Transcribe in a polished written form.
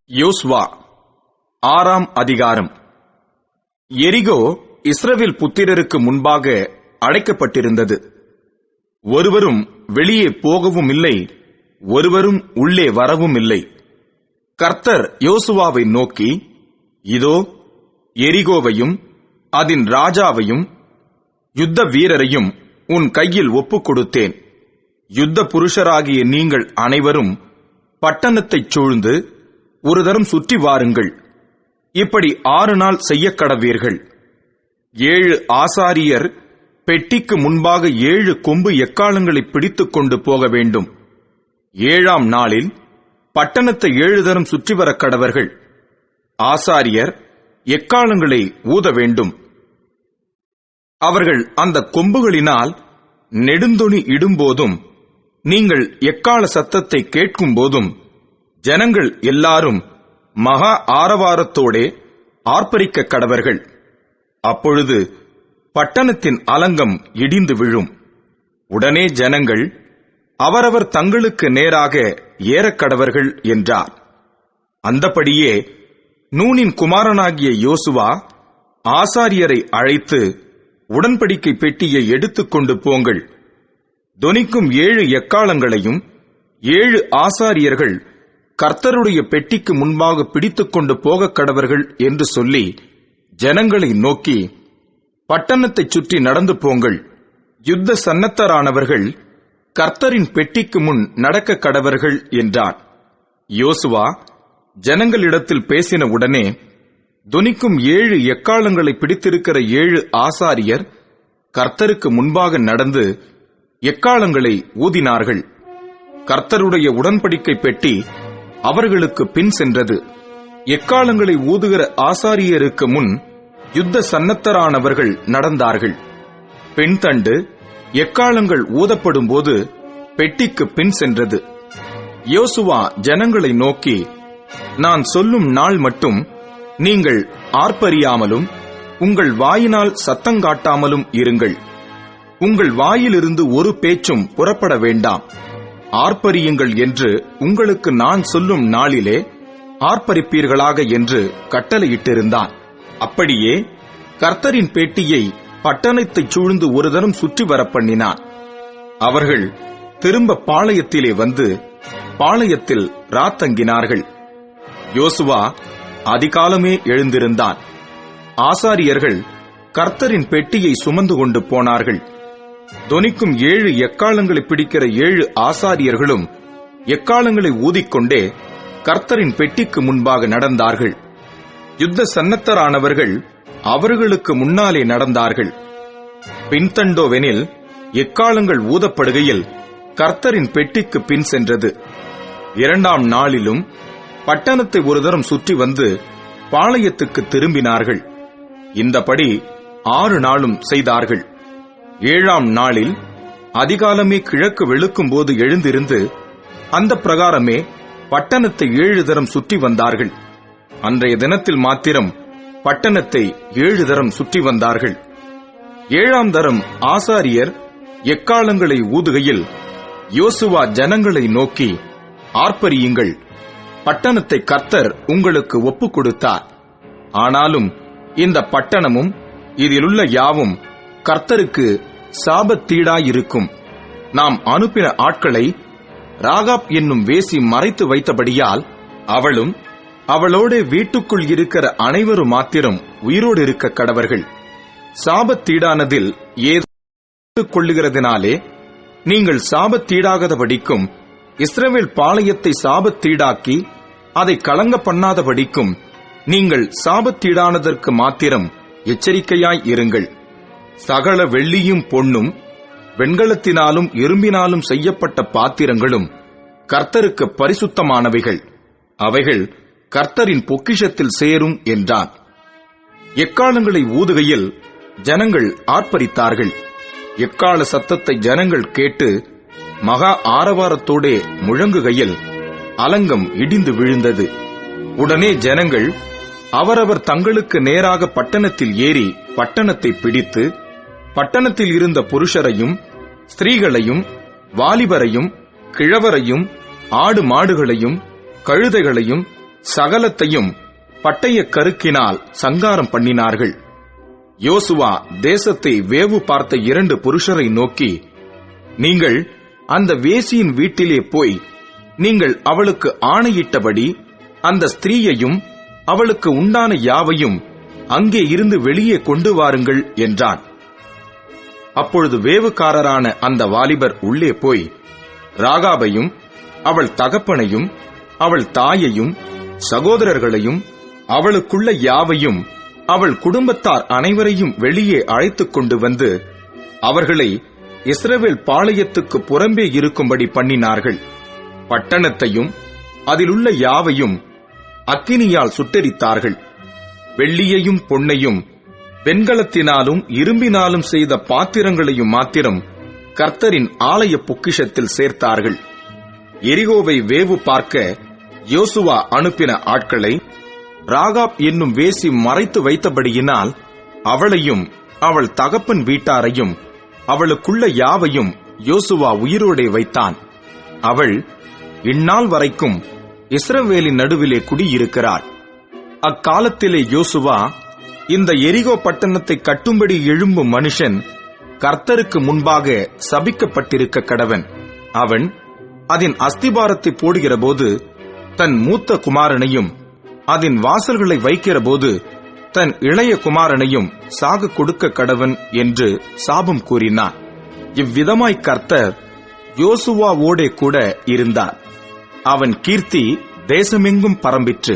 யோசுவா 6ஆம் அதிகாரம். எரிகோ இஸ்ரவேல் புத்திரருக்கு முன்பாக அடைக்கப்பட்டிருந்தது. ஒருவரும் வெளியே போகவும் இல்லை, ஒருவரும் உள்ளே வரவும் இல்லை. கர்த்தர் யோசுவாவை நோக்கி, இதோ எரிகோவையும் அதன் ராஜாவையும் யுத்த வீரரையும் உன் கையில் ஒப்புக் கொடுத்தேன். யுத்த புருஷராகிய நீங்கள் அனைவரும் பட்டணத்தைச் சூழ்ந்து ஒரு தரம் சுற்றி வாருங்கள். இப்படி 6 நாள் செய்யக்கடவீர்கள். 7 ஆசாரியர் பெட்டிக்கு முன்பாக 7 கொம்பு எக்காளங்களை பிடித்துக் கொண்டு போக வேண்டும். 7ஆம் நாளில் பட்டணத்தை 7 தரம் சுற்றி வர கடவர்கள். ஆசாரியர் எக்காளங்களை ஊத வேண்டும். அவர்கள் அந்த கொம்புகளினால் நெடுந்தொனி இடும்போதும் நீங்கள் எக்காள சத்தத்தை கேட்கும் போதும் ஜனங்கள் எல்லாரும் மகா ஆரவாரத்தோடே ஆர்ப்பரிக்க கடவர்கள். அப்பொழுது பட்டணத்தின் அலங்கம் இடிந்து விழும். உடனே ஜனங்கள் அவரவர் தங்களுக்கு நேராக ஏறக்கடவர்கள் என்றார். அந்தபடியே நூனின் குமாரனாகிய யோசுவா ஆசாரியரை அழைத்து, உடன்படிக்கை பெட்டியை எடுத்துக்கொண்டு போங்கள். தொனிக்கும் 7 எக்காளங்களையும் 7 ஆசாரியர்கள் கர்த்தருடைய பெட்டிக்கு முன்பாக பிடித்துக் கொண்டு போகக் கடவர்கள் என்று சொல்லி ஜனங்களை நோக்கி, பட்டணத்தைச் சுற்றி நடந்து போங்கள். யுத்த சன்னத்தரானவர்கள் கர்த்தரின் பெட்டிக்கு முன் நடக்க கடவர்கள் என்றார். யோசுவா ஜனங்களிடத்தில் பேசின உடனே தொனிக்கும் 7 எக்காளங்களை பிடித்திருக்கிற 7 ஆசாரியர் கர்த்தருக்கு முன்பாக நடந்து எக்காளங்களை ஊதினார்கள். கர்த்தருடைய உடன்படிக்கை பெட்டி அவர்களுக்கு பின் சென்றது. எக்காளங்களை ஊதுகிற ஆசாரியருக்கு முன் யுத்த சன்னத்தரானவர்கள் நடந்தார்கள். பின்தண்டு எக்காளங்கள் ஊதப்படும் போது பெட்டிக்கு பின் சென்றது. யோசுவா ஜனங்களை நோக்கி, நான் சொல்லும் நாள் மட்டும் நீங்கள் ஆர்ப்பரியாமலும் உங்கள் வாயினால் சத்தங்காட்டாமலும் இருங்கள். உங்கள் வாயிலிருந்து ஒரு பேச்சும் புறப்பட வேண்டாம். ஆர்ப்பரியுங்கள் என்று உங்களுக்கு நான் சொல்லும் நாளிலே ஆர்ப்பரிப்பீர்களாக என்று கட்டளையிட்டிருந்தான். அப்படியே கர்த்தரின் பேட்டியை பட்டணத்தைச் சூழ்ந்து ஒரு தரம் சுற்றி வரப்பண்ணினான். அவர்கள் திரும்ப பாளையத்திலே வந்து பாளையத்தில் ராத்தங்கினார்கள். யோசுவா அதிகாலமே எழுந்திருந்தான். ஆசாரியர்கள் கர்த்தரின் பெட்டியை சுமந்து கொண்டு போனார்கள். தொனிக்கும் 7 எக்காளங்களை பிடிக்கிற 7 ஆசாரியர்களும் எக்காளங்களை ஊதிக்கொண்டே கர்த்தரின் பெட்டிக்கு முன்பாக நடந்தார்கள். யுத்த சன்னத்தரானவர்கள் அவர்களுக்கு முன்னாலே நடந்தார்கள். பின்தண்டோவெனில் எக்காளங்கள் ஊதப்படுகையில் கர்த்தரின் பெட்டிக்கு பின் சென்றது. 2ஆம் நாளிலும் பட்டணத்தை ஒரு தரம் சுற்றி வந்து பாளையத்துக்கு திரும்பினார்கள். இந்தபடி 6 நாளும் செய்தார்கள். 7ஆம் நாளில் அதிகாலமே கிழக்கு வெளுக்கும் போது எழுந்திருந்து அந்த பிரகாரமே பட்டணத்தை 7 தரம் சுற்றி வந்தார்கள். அன்றைய தினத்தில் மாத்திரம் பட்டணத்தை 7 தரம் சுற்றி வந்தார்கள். 7ஆம் தரம் ஆசாரியர் எக்காளங்களை ஊதுகையில் யோசுவா ஜனங்களை நோக்கி, ஆர்ப்பரியுங்கள், பட்டணத்தை கர்த்தர் உங்களுக்கு ஒப்புக் கொடுத்தார். ஆனாலும் இந்த பட்டணமும் இதிலுள்ள யாவும் கர்த்தருக்கு சாபத்தீடாயிருக்கும். நாம் அனுப்பின ஆட்களை ராகாப் என்னும் வேசி மறைத்து வைத்தபடியால் அவளும் அவளோட வீட்டுக்குள் இருக்கிற அனைவரும் மாத்திரம் உயிரோடு இருக்க கடவர்கள். சாபத்தீடானதில் ஏதோ கொள்ளுகிறதினாலே நீங்கள் சாபத்தீடாகாதபடிக்கும் இஸ்ரவேல் பாளையத்தை சாபத்தீடாக்கி அதை கலங்க பண்ணாதபடிக்கும் நீங்கள் சாபத்தீடானதற்கு மாத்திரம் எச்சரிக்கையாய் இருங்கள். சகல வெள்ளியும் பொன்னும் வெண்கலத்தினாலும் இரும்பினாலும் செய்யப்பட்ட பாத்திரங்களும் கர்த்தருக்கு பரிசுத்தமானவைகள். அவைகள் கர்த்தரின் பொக்கிஷத்தில் சேரும் என்றான். எக்காளங்களை ஊதுகையில் ஜனங்கள் ஆர்ப்பரித்தார்கள். எக்காள சத்தத்தை ஜனங்கள் கேட்டு மகா ஆரவாரத்தோடே முழங்குகையில் அலங்கம் இடிந்து விழுந்தது. உடனே ஜனங்கள் அவரவர் தங்களுக்கு நேராக பட்டணத்தில் ஏறி பட்டணத்தை பிடித்து பட்டணத்தில் இருந்த புருஷரையும் ஸ்திரீகளையும் வாலிபரையும் கிழவரையும் ஆடு மாடுகளையும் கழுதைகளையும் சகலத்தையும் பட்டய கருக்கினால் சங்காரம் பண்ணினார்கள். யோசுவா தேசத்தை வேவு பார்த்த 2 புருஷரை நோக்கி, நீங்கள் அந்த வேசியின் வீட்டிலே போய் நீங்கள் அவளுக்கு ஆணையிட்டபடி அந்த ஸ்திரீயையும் அவளுக்கு உண்டான யாவையும் அங்கே இருந்து வெளியே கொண்டு வாருங்கள் என்றான். அப்பொழுது வேவுக்காரரான அந்த வாலிபர் உள்ளே போய் ராகாபையும் அவள் தகப்பனையும் அவள் தாயையும் சகோதரர்களையும் அவளுக்குள்ள யாவையும் அவள் குடும்பத்தார் அனைவரையும் வெளியே அழைத்துக் கொண்டு வந்து அவர்களை இஸ்ரவேல் பாளையத்துக்கு புறம்பே இருக்கும்படி பண்ணினார்கள். பட்டணத்தையும் அதிலுள்ள யாவையும் அக்கினியால் சுட்டெரித்தார்கள். வெள்ளியையும் பொன்னையும் வெண்கலத்தினாலும் இரும்பினாலும் செய்த பாத்திரங்களையும் மாத்திரம் கர்த்தரின் ஆலய பொக்கிஷத்தில் சேர்த்தார்கள். எரிகோவை வேவு பார்க்க யோசுவா அனுப்பின ஆட்களை ராகாப் என்னும் வேசி மறைத்து வைத்தபடியினால் அவளையும் அவள் தகப்பன் வீட்டாரையும் அவளுக்குள்ள யாவையும் யோசுவா உயிரோடே வைத்தான். அவள் இந்நாள் வரைக்கும் இஸ்ரவேலின் நடுவிலே குடியிருக்கிறாள். அக்காலத்திலே யோசுவா, இந்த எரிகோ பட்டணத்தை கட்டும்படி எழும்பும் மனுஷன் கர்த்தருக்கு முன்பாக சபிக்கப்பட்டிருக்க கடவன். அவன் அதன் அஸ்திபாரத்தை போடுகிற போது தன் மூத்த குமாரனையும் அதன் வாசல்களை வைக்கிற போது தன் இளைய குமாரனையும் சாக கொடுக்க கடவன் என்று சாபம் கூறினான். இவ்விதமாய் கர்த்தர் யோசுவாவோடே கூட இருந்தார். அவன் கீர்த்தி தேசமெங்கும் பரம்பிற்று.